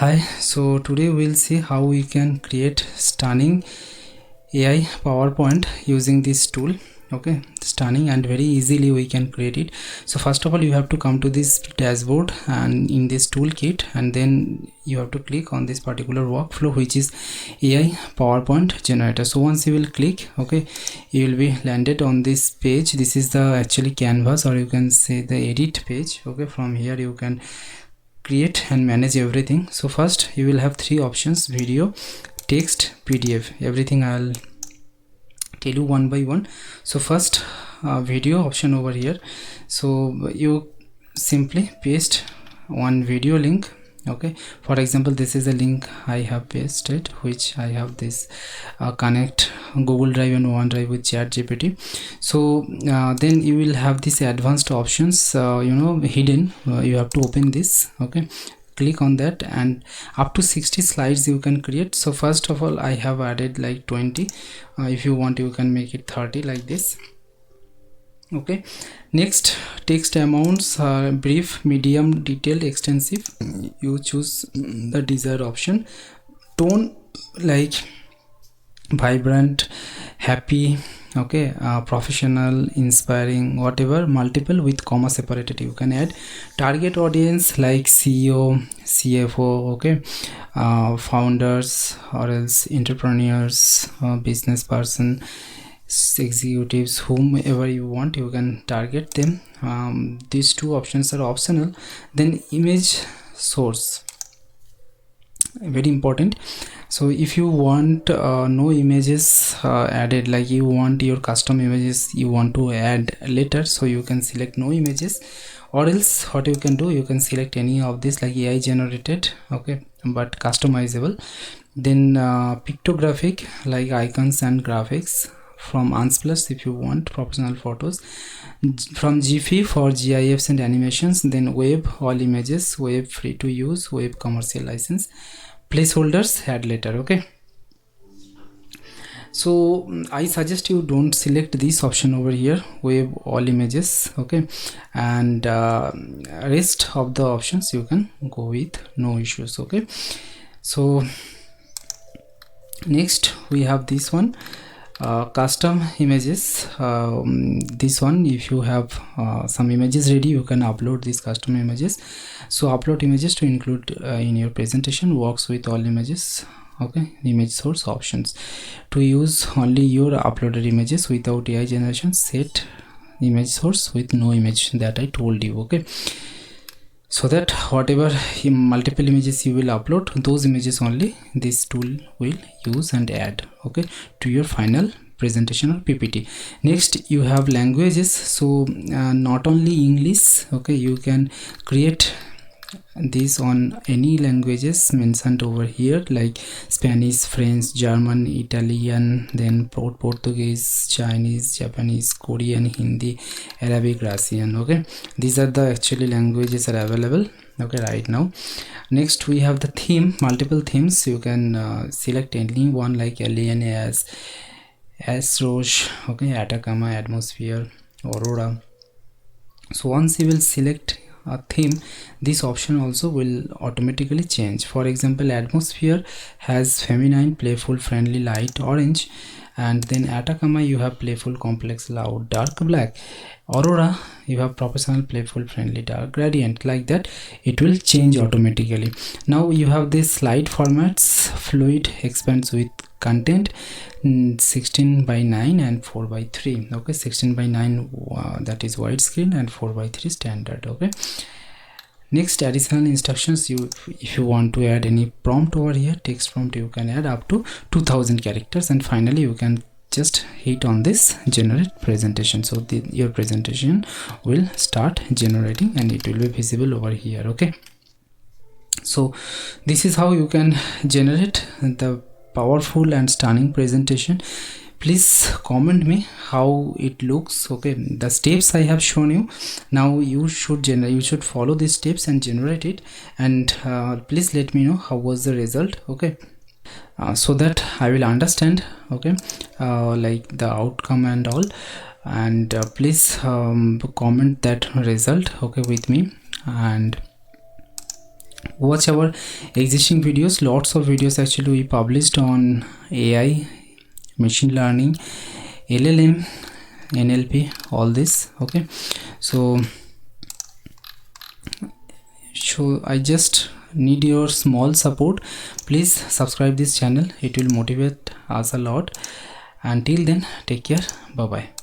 Hi, so today we'll see how we can create stunning AI PowerPoint using this tool. Okay, stunning and very easily we can create it. So first of all, you have to come to this dashboard and in this toolkit, and then you have to click on this particular workflow, which is AI PowerPoint generator. So once you will click, okay, you will be landed on this page. This is the actually canvas, or you can say the edit page. Okay, from here you can create and manage everything. So first you will have three options: video, text, PDF. Everything I'll tell you one by one. So first, video option over here. So you simply paste one video link. Okay, for example, this is a link I have pasted, which I have this connect Google Drive and OneDrive with ChatGPT. So then you will have this advanced options, hidden. You have to open this. Okay, click on that, and up to 60 slides you can create. So first of all, I have added like 20. If you want, you can make it 30 like this. Okay, next, text amounts are brief, medium, detailed, extensive. You choose the desired option. Tone, like vibrant, happy, okay, professional, inspiring, whatever. Multiple with comma separated you can add. Target audience like CEO, CFO, okay, founders or else entrepreneurs, business person, executives, whomever you want, you can target them. These two options are optional. Then image source, very important. So if you want no images added, like you want your custom images you want to add later, so you can select no images, or else what you can do, you can select any of this like AI generated, okay, but customizable. Then pictographic, like icons and graphics. From Unsplash if you want professional photos. From GIF for GIFs and animations. Then web, all images, web free to use, web commercial license. Placeholders, add later. Okay, so I suggest you don't select this option over here, web all images. Okay, and rest of the options you can go with, no issues. Okay, so next we have this one, custom images. This one, if you have some images ready, you can upload these custom images. So upload images to include in your presentation, works with all images. Okay, image source options, to use only your uploaded images without AI generation. Set image source with no image, that I told you. Okay, so that whatever multiple images you will upload, those images only this tool will use and add, okay, to your final presentation or PPT. Next you have languages. So not only English, okay, you can create this on any languages mentioned over here, like Spanish, French, German, Italian, then Portuguese, Chinese, Japanese, Korean, Hindi, Arabic, Russian. Okay, these are the actually languages are available, okay, right now. Next we have the theme, multiple themes. You can select any one, like alien, as Roche, okay, Atacama, atmosphere, aurora. So once you will select a theme, this option also will automatically change. For example, atmosphere has feminine, playful, friendly, light orange, and then Atacama you have playful, complex, loud, dark black. Aurora you have professional, playful, friendly, dark gradient. Like that it will change automatically. Now you have this slide formats, fluid, expands with content, 16 by 9 and 4 by 3. Okay, 16 by 9 that is widescreen, and 4 by 3 standard. Okay, next, additional instructions. If you want to add any prompt over here, text prompt, you can add up to 2000 characters. And finally you can just hit on this generate presentation. So your presentation will start generating and it will be visible over here. Okay, so this is how you can generate the powerful and stunning presentation. Please comment me how it looks. Okay, the steps I have shown you, now you should follow these steps and generate it, and please let me know how was the result. Okay, so that I will understand, okay, like the outcome and all. And please comment that result, okay, with me, and watch our existing videos. Lots of videos actually we published on AI, machine learning, LLM, NLP, all this. Okay, so I just need your small support. Please subscribe this channel, it will motivate us a lot. Until then, take care, bye bye.